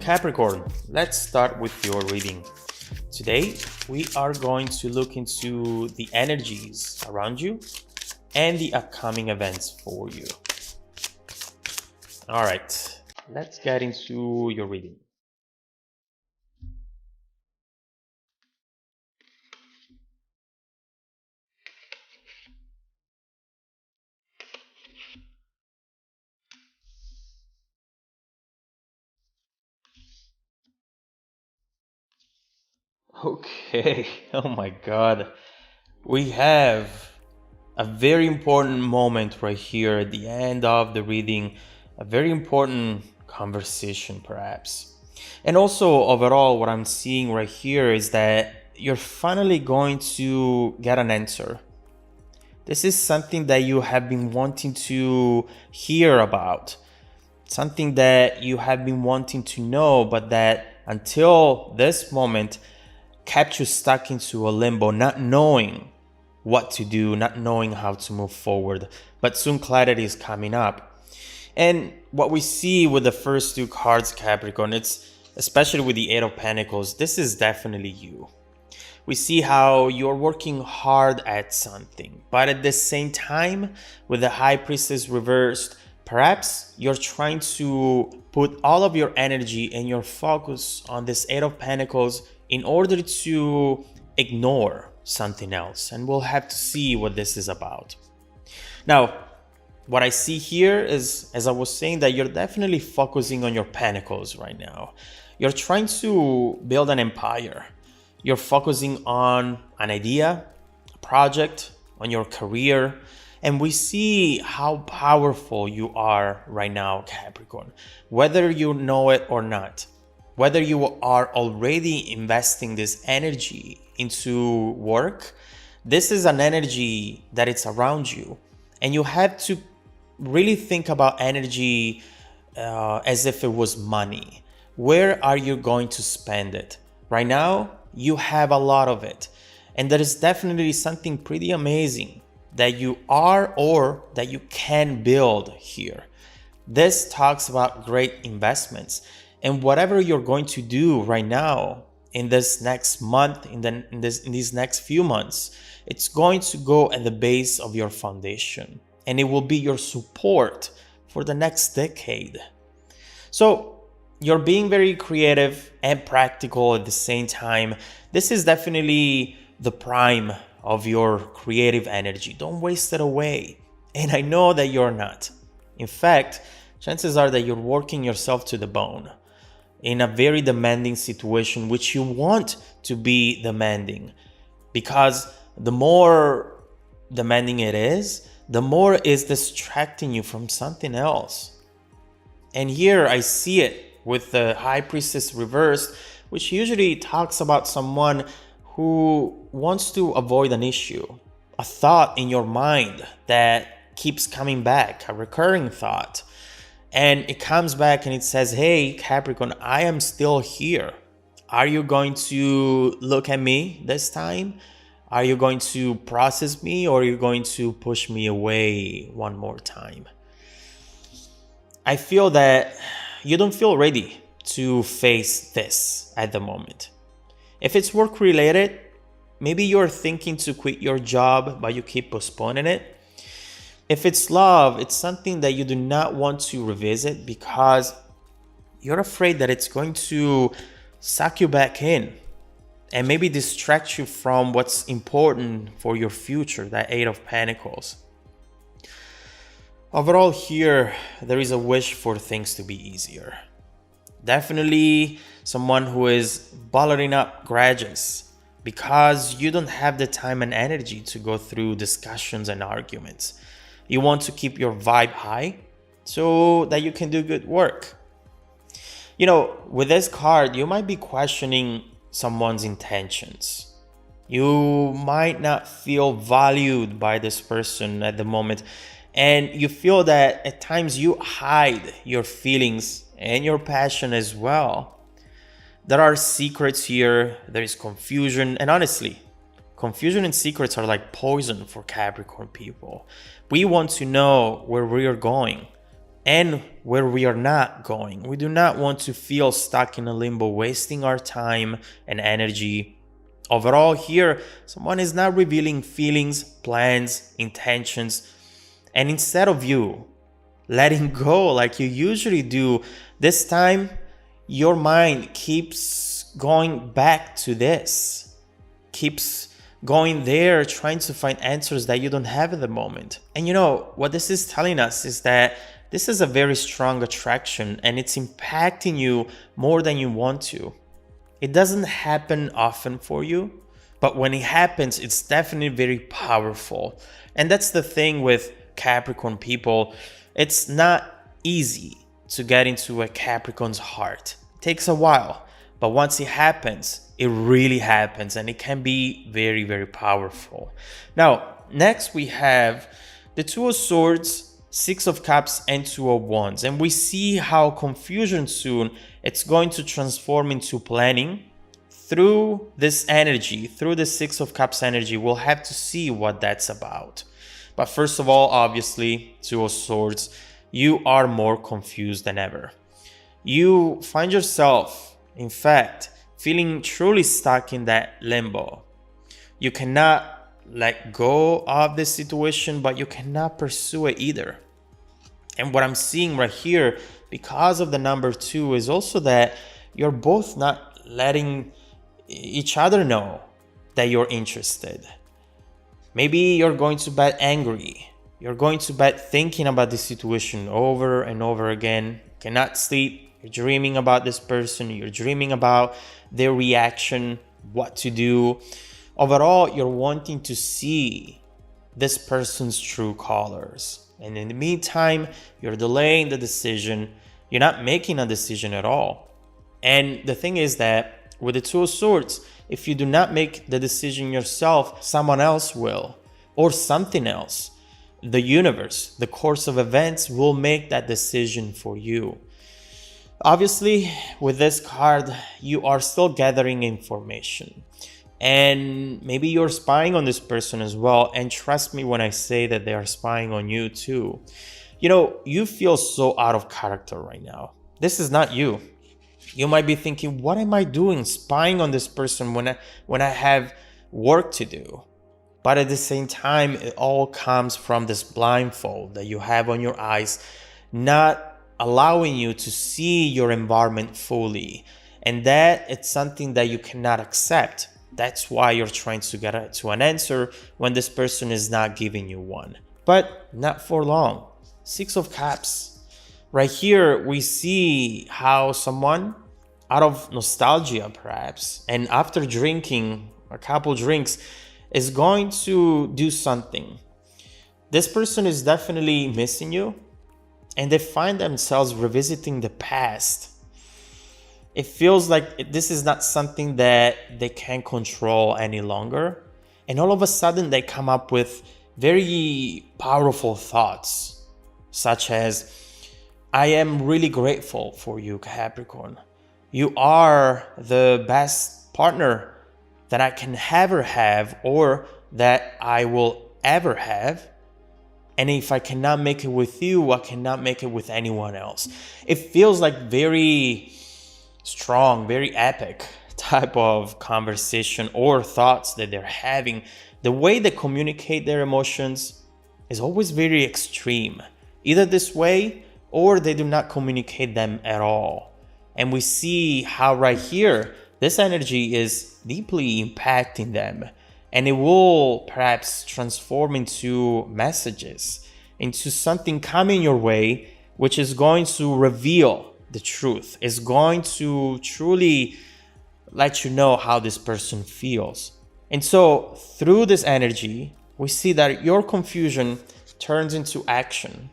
Capricorn, let's start with your reading. Today, we are going to look into the energies around you and the upcoming events for you. All right, let's get into your reading. Okay, oh my God. We have a very important moment right here at the end of the reading, a very important conversation perhaps. And also overall what I'm seeing right here is that you're finally going to get an answer. This is something that you have been wanting to hear about, something that you have been wanting to know, but that until this moment kept you stuck into a limbo, not knowing what to do, not knowing how to move forward. But soon clarity is coming up. And what we see with the first two cards, Capricorn, it's especially with the Eight of Pentacles, this is definitely you. We see how you're working hard at something, but at the same time, with the High Priestess reversed, perhaps you're trying to put all of your energy and your focus on this Eight of Pentacles in order to ignore something else. And we'll have to see what this is about. Now, what I see here is, as I was saying, that you're definitely focusing on your pentacles right now. You're trying to build an empire. You're focusing on an idea, a project, on your career. And we see how powerful you are right now, Capricorn, whether you know it or not. Whether you are already investing this energy into work, this is an energy that it's around you. And you have to really think about energy as if it was money. Where are you going to spend it? Right now, you have a lot of it. And there is definitely something pretty amazing that you are or that you can build here. This talks about great investments. And whatever you're going to do right now in this next month, in these next few months, it's going to go at the base of your foundation. And it will be your support for the next decade. So you're being very creative and practical at the same time. This is definitely the prime of your creative energy. Don't waste it away. And I know that you're not. In fact, chances are that you're working yourself to the bone in a very demanding situation, which you want to be demanding, because the more demanding it is, the more is distracting you from something else. And here I see it with the High Priestess reversed, which usually talks about someone who wants to avoid an issue, a thought in your mind that keeps coming back, a recurring thought. And it comes back and it says, hey, Capricorn, I am still here. Are you going to look at me this time? Are you going to process me, or are you going to push me away one more time? I feel that you don't feel ready to face this at the moment. If it's work related, maybe you're thinking to quit your job, but you keep postponing it. If it's love, it's something that you do not want to revisit because you're afraid that it's going to suck you back in and maybe distract you from what's important for your future, that Eight of Pentacles. Overall here, there is a wish for things to be easier. Definitely someone who is bottling up grudges because you don't have the time and energy to go through discussions and arguments. You want to keep your vibe high so that you can do good work. You know, with this card, you might be questioning someone's intentions. You might not feel valued by this person at the moment. And you feel that at times you hide your feelings and your passion as well. There are secrets here. There is confusion. And honestly, confusion and secrets are like poison for Capricorn people. We want to know where we are going. and where we are not going. We do not want to feel stuck in a limbo, wasting our time and energy. Overall, here, someone is not revealing feelings, plans, intentions, and instead of you letting go like you usually do, this time your mind keeps going back to this, keeps going there, trying to find answers that you don't have at the moment. And you know, what this is telling us is that this is a very strong attraction and it's impacting you more than you want to. It doesn't happen often for you, but when it happens, it's definitely very powerful. And that's the thing with Capricorn people. It's not easy to get into a Capricorn's heart. It takes a while, but once it happens, it really happens, and it can be very, very powerful. Now, next we have the Two of Swords, Six of Cups, and Two of Wands. And we see how confusion soon, it's going to transform into planning. Through this energy, through the Six of Cups energy, we'll have to see what that's about. But first of all, obviously, Two of Swords, you are more confused than ever. You find yourself, in fact, feeling truly stuck in that limbo. You cannot let go of this situation, but you cannot pursue it either. And what I'm seeing right here, because of the number 2, is also that you're both not letting each other know that you're interested. Maybe you're going to bed angry. You're going to bed thinking about this situation over and over again. Cannot sleep. You're dreaming about this person. You're dreaming about their reaction, what to do. Overall, you're wanting to see this person's true colors. And in the meantime, you're delaying the decision. You're not making a decision at all. And the thing is that with the Two of Swords, if you do not make the decision yourself, someone else will, or something else. The universe, the course of events will make that decision for you. Obviously, with this card, you are still gathering information. And maybe you're spying on this person as well. And trust me when I say that they are spying on you too. You know, you feel so out of character right now. This is not you. You might be thinking, what am I doing spying on this person when I have work to do? But at the same time, it all comes from this blindfold that you have on your eyes, not allowing you to see your environment fully. And that it's something that you cannot accept. That's why you're trying to get to an answer when this person is not giving you one. But not for long. Six of Cups. Right here, we see how someone, out of nostalgia perhaps, and after drinking a couple drinks, is going to do something. This person is definitely missing you, and they find themselves revisiting the past. It feels like this is not something that they can control any longer. And all of a sudden they come up with very powerful thoughts, such as, I am really grateful for you, Capricorn. You are the best partner that I can ever have, or that I will ever have. And if I cannot make it with you, I cannot make it with anyone else. It feels like very strong, very epic type of conversation or thoughts that they're having. The way they communicate their emotions is always very extreme. Either this way, or they do not communicate them at all. And we see how right here, this energy is deeply impacting them. And it will perhaps transform into messages, into something coming your way, which is going to reveal the truth. It's going to truly let you know how this person feels. And so through this energy, we see that your confusion turns into action.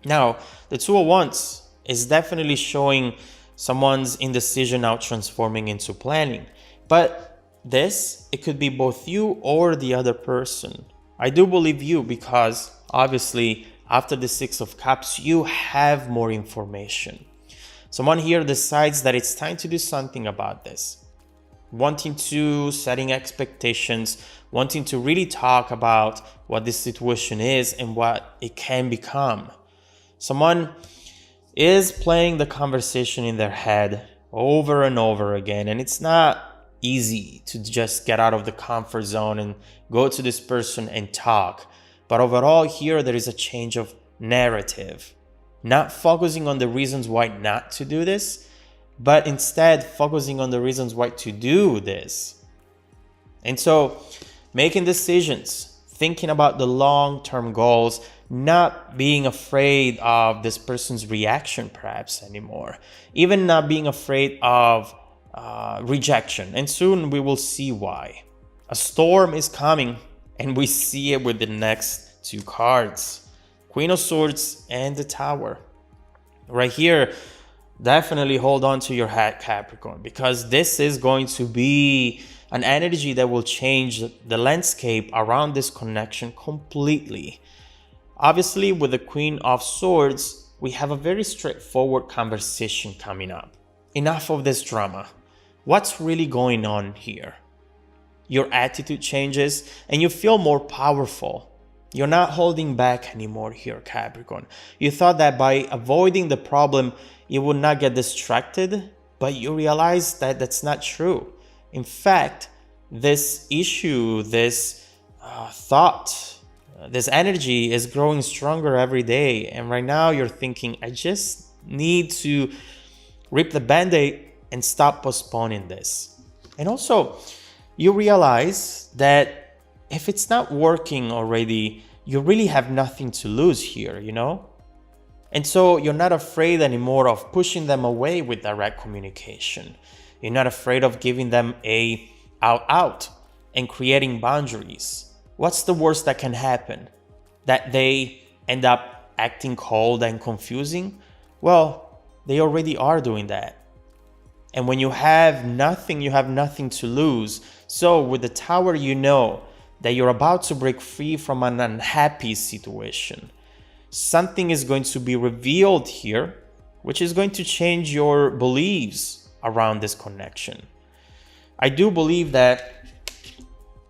Now, the Two of Wands is definitely showing someone's indecision now transforming into planning. But this, it could be both you or the other person. I do believe you because obviously after the Six of Cups, you have more information. Someone here decides that it's time to do something about this. Wanting to setting expectations, wanting to really talk about what this situation is and what it can become. Someone is playing the conversation in their head over and over again. And it's not easy to just get out of the comfort zone and go to this person and talk. But overall, here there is a change of narrative. Not focusing on the reasons why not to do this, but instead focusing on the reasons why to do this. And so making decisions, thinking about the long-term goals, not being afraid of this person's reaction perhaps anymore, even not being afraid of rejection. And soon we will see why. A storm is coming, and we see it with the next two cards, Queen of Swords and the Tower. Right here, definitely hold on to your hat, Capricorn, because this is going to be an energy that will change the landscape around this connection completely. Obviously, with the Queen of Swords, we have a very straightforward conversation coming up. Enough of this drama. What's really going on here? Your attitude changes and you feel more powerful. You're not holding back anymore here, Capricorn. You thought that by avoiding the problem, you would not get distracted, but you realize that that's not true. In fact, this issue, this thought, this energy is growing stronger every day. And right now you're thinking, I just need to rip the band-aid and stop postponing this. And also, you realize that if it's not working already, you really have nothing to lose here, you know? And so you're not afraid anymore of pushing them away with direct communication. You're not afraid of giving them a out and creating boundaries. What's the worst that can happen? That they end up acting cold and confusing? Well, they already are doing that. And when you have nothing to lose. So with the Tower, you know that you're about to break free from an unhappy situation. Something is going to be revealed here, which is going to change your beliefs around this connection. I do believe that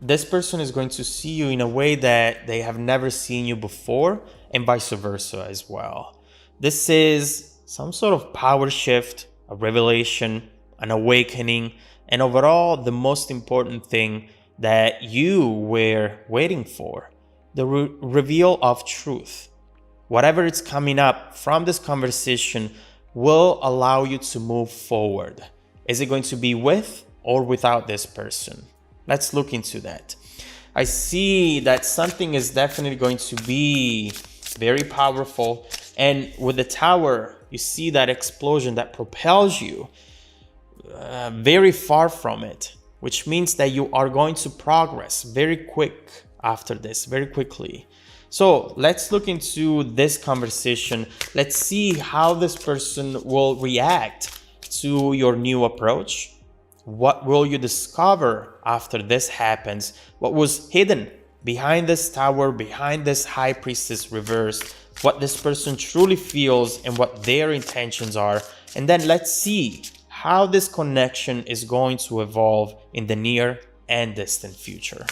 this person is going to see you in a way that they have never seen you before, and vice versa as well. This is some sort of power shift, a revelation, an awakening, and overall the most important thing that you were waiting for, the reveal of truth. Whatever is coming up from this conversation will allow you to move forward. Is it going to be with or without this person? Let's look into that. I see that something is definitely going to be very powerful. And with the Tower, you see that explosion that propels you very far from it, which means that you are going to progress very quick after this, very quickly. So let's look into this conversation. Let's see how this person will react to your new approach. What will you discover after this happens? What was hidden behind this Tower, behind this High Priestess reversed? What this person truly feels and what their intentions are. And then let's see how this connection is going to evolve in the near and distant future.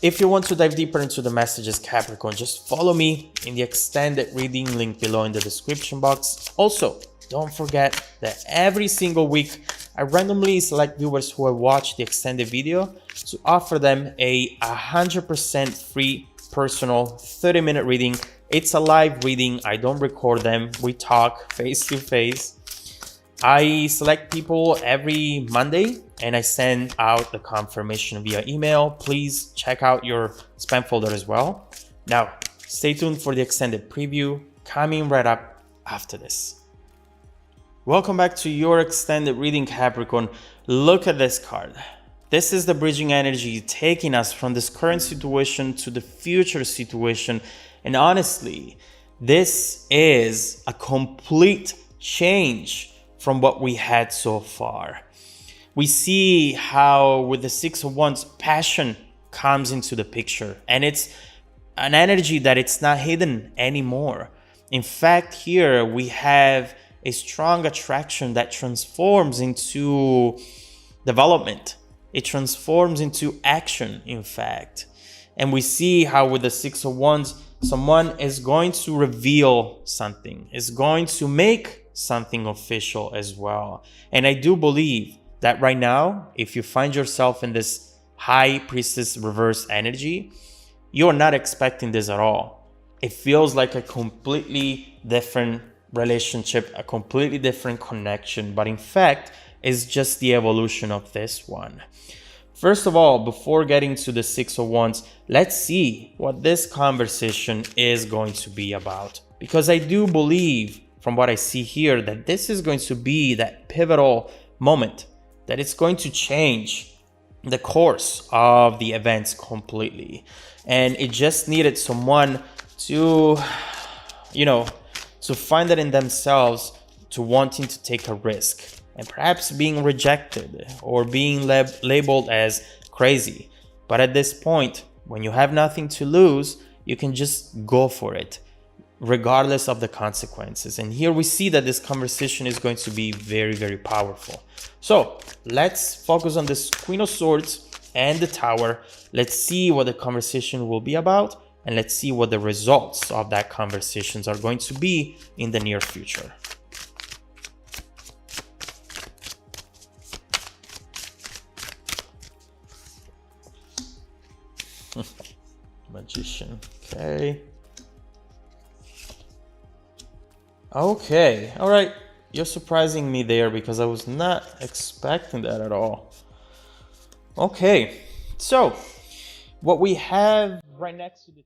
If you want to dive deeper into the messages, Capricorn, just follow me in the extended reading link below in the description box. Also, don't forget that every single week, I randomly select viewers who have watched the extended video to offer them a 100% free personal 30-minute reading. It's a live reading. I don't record them. We talk face to face. I select people every Monday and I send out the confirmation via email. Please check out your spam folder as well. Now, stay tuned for the extended preview coming right up after this. Welcome back to your extended reading, Capricorn. Look at this card. This is the bridging energy taking us from this current situation to the future situation. And honestly, this is a complete change from what we had so far. We see how with the Six of Wands, passion comes into the picture, and it's an energy that it's not hidden anymore. In fact, here we have a strong attraction that transforms into development. It transforms into action, in fact. And we see how with the Six of Wands, Someone is going to reveal something, is going to make something official as well. And I do believe that right now, if you find yourself in this high priestess reverse energy, you're not expecting this at all. It feels like a completely different relationship, a completely different connection, but in fact, it's just the evolution of this one. First of all, before getting to the Six of Wands, let's see what this conversation is going to be about. Because I do believe, from what I see here, that this is going to be that pivotal moment, that it's going to change the course of the events completely. And it just needed someone to, to find that in themselves, to wanting to take a risk and perhaps being rejected or being labeled as crazy. But at this point, when you have nothing to lose, you can just go for it, regardless of the consequences. And here we see that this conversation is going to be very, very powerful. So let's focus on this Queen of Swords and the Tower. Let's see what the conversation will be about, and let's see what the results of that conversations are going to be in the near future. Magician. Okay. All right. You're surprising me there because I was not expecting that at all. Okay. So what we have right next to the